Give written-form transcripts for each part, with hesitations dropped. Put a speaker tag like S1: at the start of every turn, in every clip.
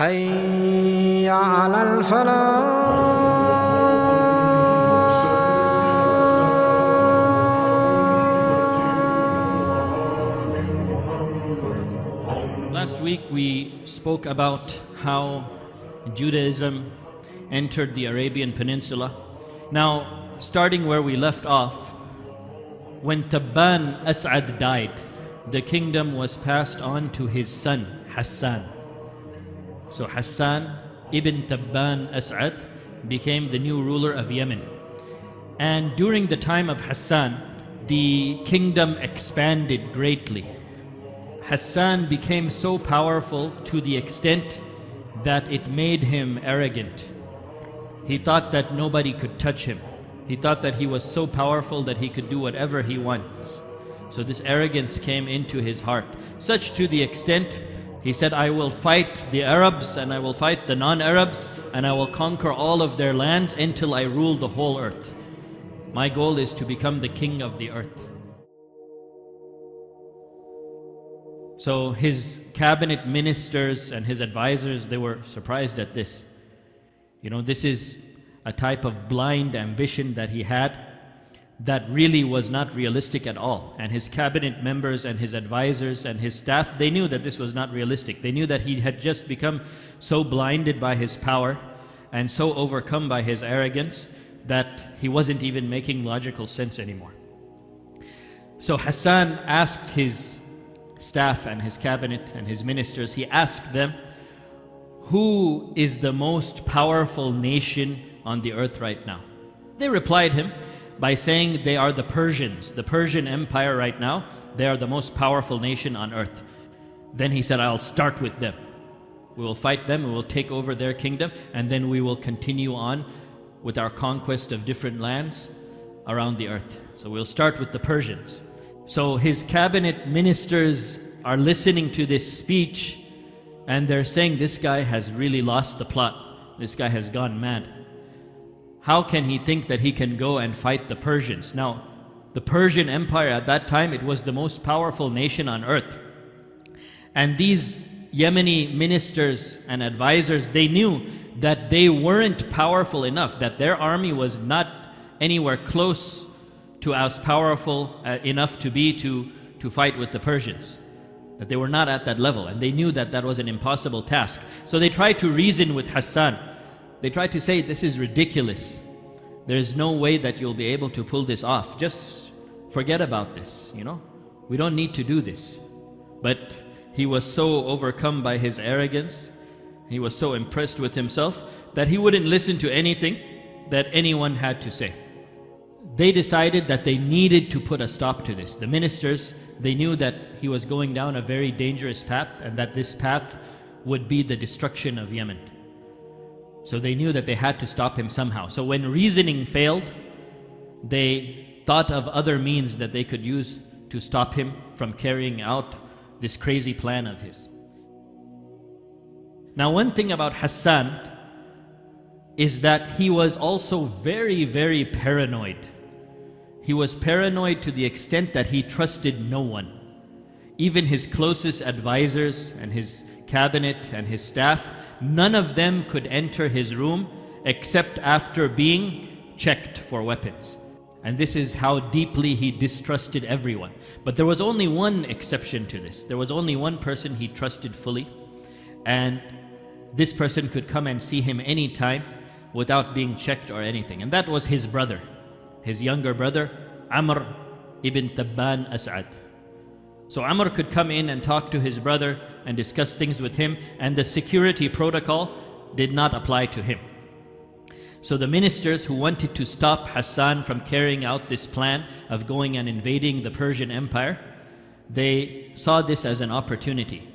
S1: حي على الفلاح.
S2: Last week we spoke about how Judaism entered the Arabian Peninsula. Now, starting where we left off, when Tabban As'ad died, the kingdom was passed on to his son, Hassan. So Hassan ibn Tabban As'ad became the new ruler of Yemen. And during the time of Hassan, the kingdom expanded greatly. Hassan became so powerful to the extent that it made him arrogant. He thought that nobody could touch him. He thought that he was so powerful that he could do whatever he wants. So this arrogance came into his heart, such to the extent he said, I will fight the Arabs and I will fight the non-Arabs and I will conquer all of their lands until I rule the whole earth. My goal is to become the king of the earth. So his cabinet ministers and his advisors, they were surprised at this. You know, this is a type of blind ambition that he had that really was not realistic at all. And his cabinet members and his advisors and his staff, they knew that this was not realistic. They knew that he had just become so blinded by his power and so overcome by his arrogance that he wasn't even making logical sense anymore. So Hassan asked his staff and his cabinet and his ministers, he asked them, who is the most powerful nation on the earth right now? They replied him by saying they are the Persians, the Persian Empire right now. They are the most powerful nation on earth. Then he said, I'll start with them. We will fight them, we will take over their kingdom, and then we will continue on with our conquest of different lands around the earth. So we'll start with the Persians. So his cabinet ministers are listening to this speech and they're saying, this guy has really lost the plot. This guy has gone mad. How can he think that he can go and fight the Persians? Now, the Persian Empire at that time, it was the most powerful nation on earth. And these Yemeni ministers and advisors, they knew that they weren't powerful enough, that their army was not anywhere close to as powerful enough to be to fight with the Persians. That they were not at that level, and they knew that that was an impossible task. So they tried to reason with Hassan. They tried to say, this is ridiculous. There is no way that you'll be able to pull this off. Just forget about this, you know. We don't need to do this. But he was so overcome by his arrogance, he was so impressed with himself, that he wouldn't listen to anything that anyone had to say. They decided that they needed to put a stop to this. The ministers, they knew that he was going down a very dangerous path and that this path would be the destruction of Yemen. So they knew that they had to stop him somehow. So when reasoning failed, they thought of other means that they could use to stop him from carrying out this crazy plan of his. Now, one thing about Hassan is that he was also very, very paranoid. He was paranoid to the extent that he trusted no one. Even his closest advisors and his cabinet and his staff, none of them could enter his room except after being checked for weapons. And this is how deeply he distrusted everyone. But there was only one exception to this. There was only one person he trusted fully, and this person could come and see him anytime without being checked or anything. And that was his brother, his younger brother, Amar ibn Tabban As'ad. So Amar could come in and talk to his brother and discuss things with him, and the security protocol did not apply to him. So the ministers who wanted to stop Hassan from carrying out this plan of going and invading the Persian Empire, they saw this as an opportunity.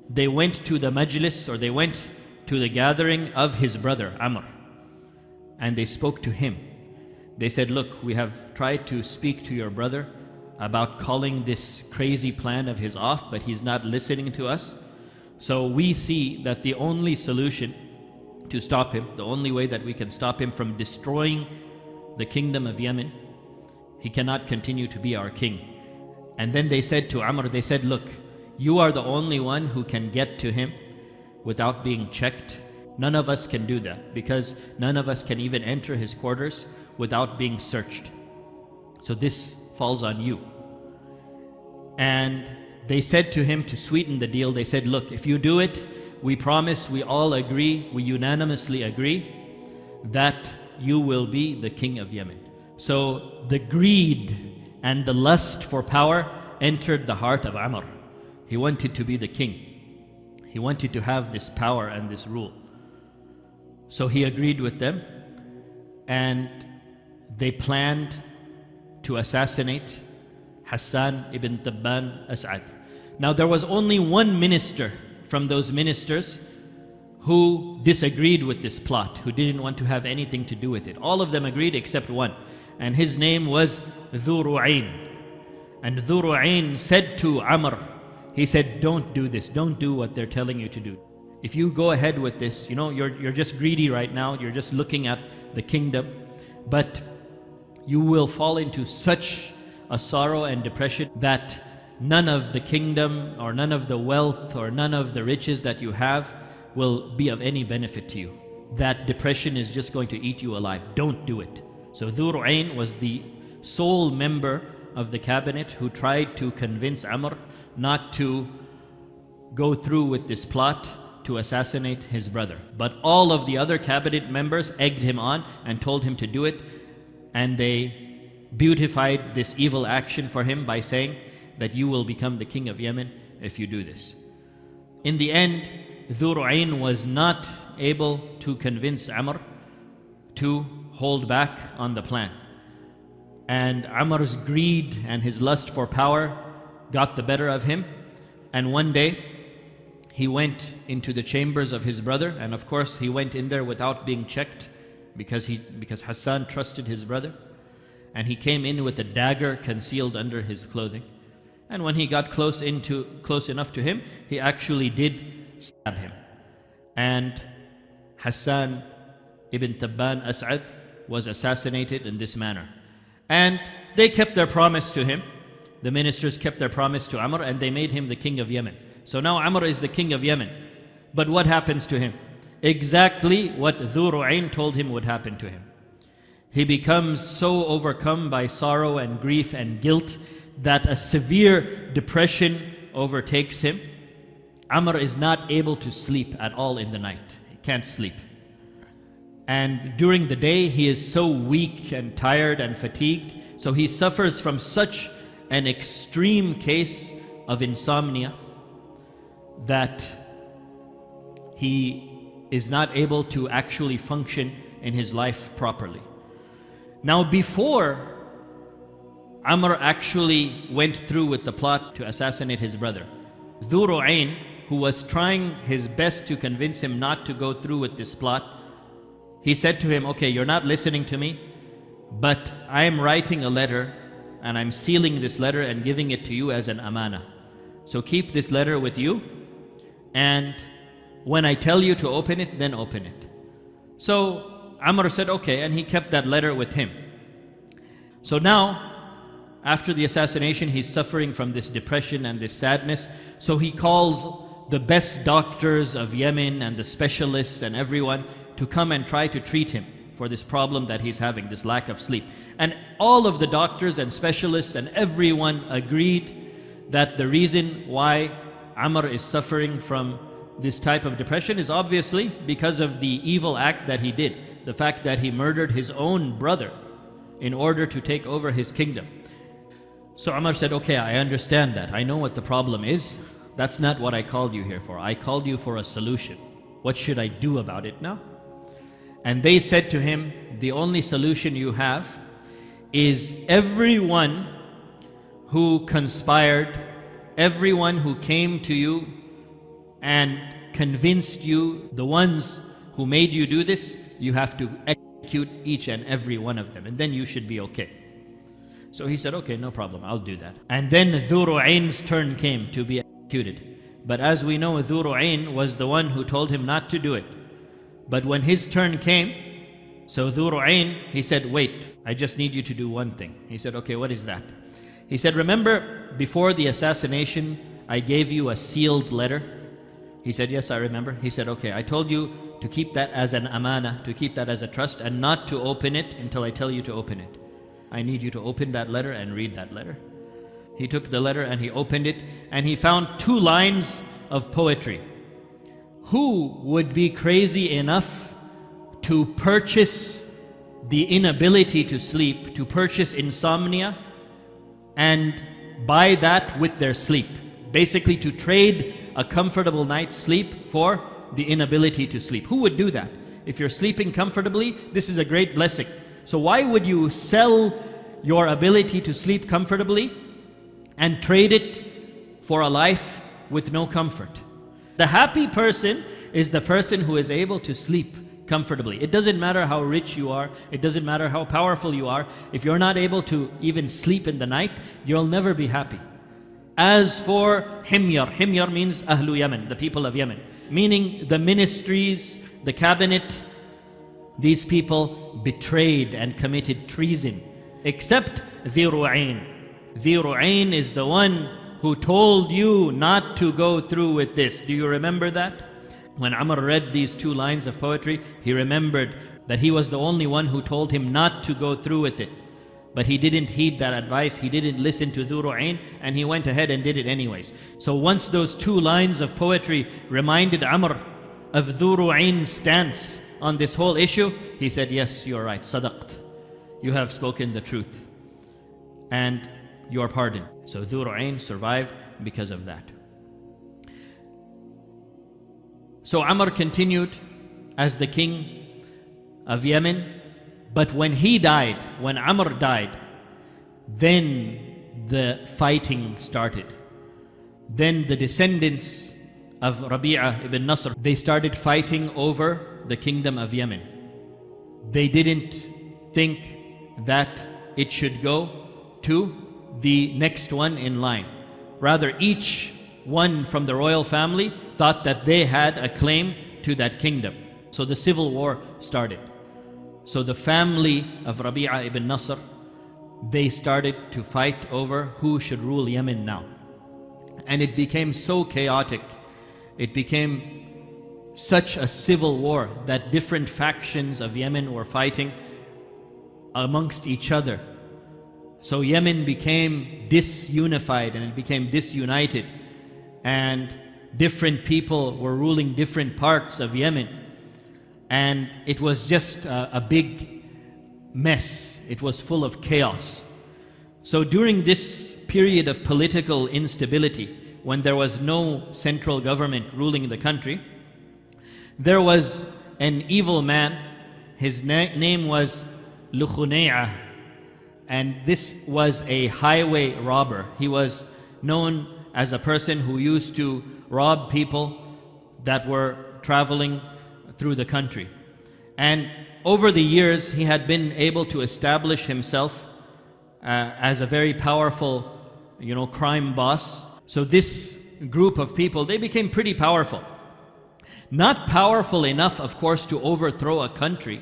S2: They went to the majlis, or they went to the gathering of his brother, Amr, and they spoke to him. They said, look, we have tried to speak to your brother about calling this crazy plan of his off, but he's not listening to us. So we see that the only solution to stop him, the only way that we can stop him from destroying the kingdom of Yemen, he cannot continue to be our king. And then they said to Amr, they said, look, you are the only one who can get to him without being checked. None of us can do that, because none of us can even enter his quarters without being searched. So this falls on you. And they said to him, to sweeten the deal, they said, look, if you do it, we promise, we all agree, we unanimously agree that you will be the king of Yemen. So the greed and the lust for power entered the heart of Amr. He wanted to be the king. He wanted to have this power and this rule. So he agreed with them, and they planned to assassinate Hassan ibn Tubba As'ad. Now there was only one minister from those ministers who disagreed with this plot, who didn't want to have anything to do with it. All of them agreed except one, and his name was Dhu Ru'ayn. And Dhu Ru'ayn said to Amr, he said, don't do this, don't do what they're telling you to do. If you go ahead with this, you're just greedy right now, you're just looking at the kingdom, but you will fall into such a sorrow and depression that none of the kingdom or none of the wealth or none of the riches that you have will be of any benefit to you. That depression is just going to eat you alive. Don't do it. So Dhu Ru'ayn was the sole member of the cabinet who tried to convince Amr not to go through with this plot to assassinate his brother. But all of the other cabinet members egged him on and told him to do it, and they beautified this evil action for him by saying that you will become the king of Yemen if you do this. In the end, Dhu Ru'ayn was not able to convince Amr to hold back on the plan. And Amr's greed and his lust for power got the better of him, and one day he went into the chambers of his brother, and of course he went in there without being checked because Hassan trusted his brother, and he came in with a dagger concealed under his clothing. And when he got close enough to him, he actually did stab him. And Hassan ibn Tubba As'ad was assassinated in this manner. And they kept their promise to him. The ministers kept their promise to Amr, and they made him the king of Yemen. So now Amr is the king of Yemen. But what happens to him? Exactly what Dhu Ru'ayn told him would happen to him. He becomes so overcome by sorrow and grief and guilt that a severe depression overtakes him. Amr is not able to sleep at all in the night. He can't sleep. And during the day, he is so weak and tired and fatigued. So he suffers from such an extreme case of insomnia that he is not able to actually function in his life properly. Now, before Amr actually went through with the plot to assassinate his brother, Dhu Ru'ayn, who was trying his best to convince him not to go through with this plot, he said to him, okay, you're not listening to me, but I am writing a letter and I'm sealing this letter and giving it to you as an amana. So keep this letter with you, and when I tell you to open it, then open it. So Amr said, okay, and he kept that letter with him. So now, after the assassination, he's suffering from this depression and this sadness. So he calls the best doctors of Yemen and the specialists and everyone to come and try to treat him for this problem that he's having, this lack of sleep. And all of the doctors and specialists and everyone agreed that the reason why Amr is suffering from this type of depression is obviously because of the evil act that he did, the fact that he murdered his own brother in order to take over his kingdom. So Amr said, okay, I understand that. I know what the problem is. That's not what I called you here for. I called you for a solution. What should I do about it now? And they said to him, the only solution you have is everyone who conspired, everyone who came to you and convinced you, the ones who made you do this, you have to execute each and every one of them, and then you should be okay. So he said, okay, no problem, I'll do that. And then Dhu Ru'ayn's turn came to be executed. But as we know, Dhu Ru'ayn was the one who told him not to do it. But when his turn came, so Dhu Ru'ayn, he said, wait, I just need you to do one thing. He said, okay, what is that? He said, remember before the assassination, I gave you a sealed letter He said, yes, I remember. He said, okay, I told you to keep that as an amana, to keep that as a trust, and not to open it until I tell you to open it. I need you to open that letter and read that letter. He took the letter and he opened it, and he found 2 lines of poetry. Who would be crazy enough to purchase the inability to sleep, to purchase insomnia, and buy that with their sleep? Basically to trade a comfortable night's sleep for the inability to sleep. Who would do that? If you're sleeping comfortably, this is a great blessing. So why would you sell your ability to sleep comfortably and trade it for a life with no comfort? The happy person is the person who is able to sleep comfortably. It doesn't matter how rich you are, it doesn't matter how powerful you are. If you're not able to even sleep in the night, you'll never be happy. As for Himyar, Himyar means Ahlu Yemen, the people of Yemen, meaning the ministries, the cabinet. These people betrayed and committed treason, except Dhu Ru'ayn. Dhu Ru'ayn is the one who told you not to go through with this. Do you remember that? When Amar read these 2 lines of poetry, he remembered that he was the only one who told him not to go through with it. But he didn't heed that advice, he didn't listen to Dhu Ru'ayn, and he went ahead and did it anyways. So once those 2 lines of poetry reminded Amr of Dhu Ru'ayn's stance on this whole issue, he said, yes, you're right, sadaqt. You have spoken the truth. And you are pardoned. So Dhu Ru'ayn survived because of that. So Amr continued as the king of Yemen. But when he died, when Amr died, then the fighting started. Then the descendants of Rabi'ah ibn Nasr, they started fighting over the kingdom of Yemen. They didn't think that it should go to the next one in line. Rather, each one from the royal family thought that they had a claim to that kingdom. So the civil war started. So the family of Rabi'ah ibn Nasr, they started to fight over who should rule Yemen now. And it became so chaotic. It became such a civil war that different factions of Yemen were fighting amongst each other. So Yemen became disunified and it became disunited. And different people were ruling different parts of Yemen. And it was just a big mess. It was full of chaos. So during this period of political instability, when there was no central government ruling the country, there was an evil man. His name was Dhu Shanatir, and this was a highway robber. He was known as a person who used to rob people that were traveling through the country. And over the years, he had been able to establish himself as a very powerful, crime boss. So this group of people, they became pretty powerful. Not powerful enough, of course, to overthrow a country,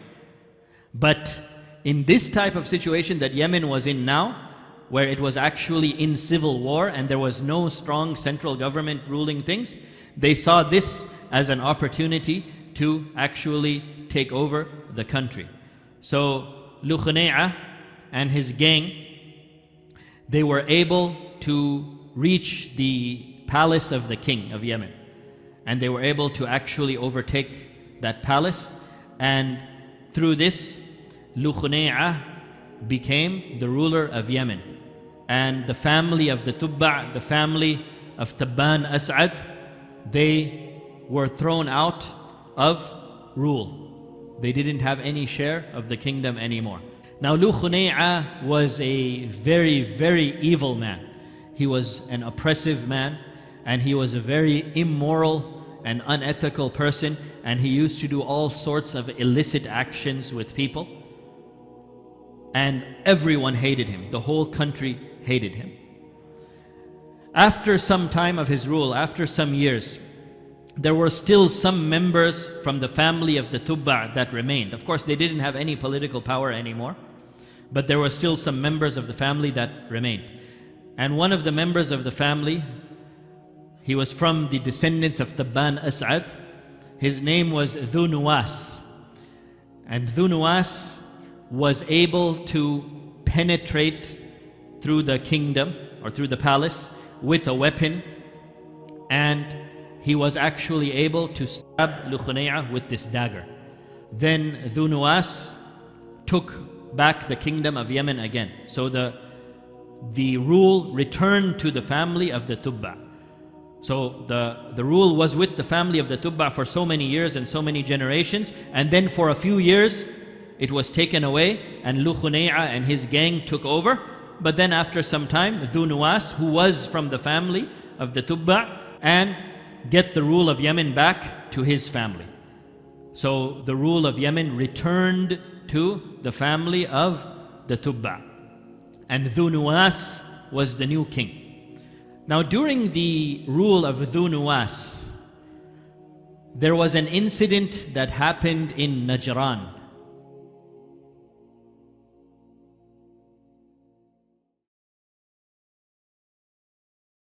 S2: but in this type of situation that Yemen was in now, where it was actually in civil war and there was no strong central government ruling things, they saw this as an opportunity to actually take over the country. So Dhu Shanatir and his gang, they were able to reach the palace of the king of Yemen, and they were able to actually overtake that palace. And through this, Dhu Shanatir became the ruler of Yemen, and the family of the Tubba, the family of Tabban As'ad, they were thrown out of rule. They didn't have any share of the kingdom anymore. Now Dhu Shanatir was a very, very evil man. He was an oppressive man, and he was a very immoral and unethical person, and he used to do all sorts of illicit actions with people. And everyone hated him. The whole country hated him. After some time of his rule, after some years, there were still some members from the family of the Tubba that remained. Of course, they didn't have any political power anymore, but there were still some members of the family that remained. And one of the members of the family, He was from the descendants of Tabban As'ad. His name was Dhu Nuwas. And Dhu Nuwas was able to penetrate through the kingdom or through the palace with a weapon, and he was actually able to stab Lukhunay'ah with this dagger. Then Dhu Nuwas took back the kingdom of Yemen again. So the rule returned to the family of the Tubba. So the rule was with the family of the Tubba for so many years and so many generations, and then for a few years it was taken away and Lukhunay'ah and his gang took over. But then after some time, Dhu Nuwas, who was from the family of the Tubba, and get the rule of Yemen back to his family. So the rule of Yemen returned to the family of the Tubba. And Dhu Nuwas was the new king. Now during the rule of Dhu Nuwas, there was an incident that happened in Najran.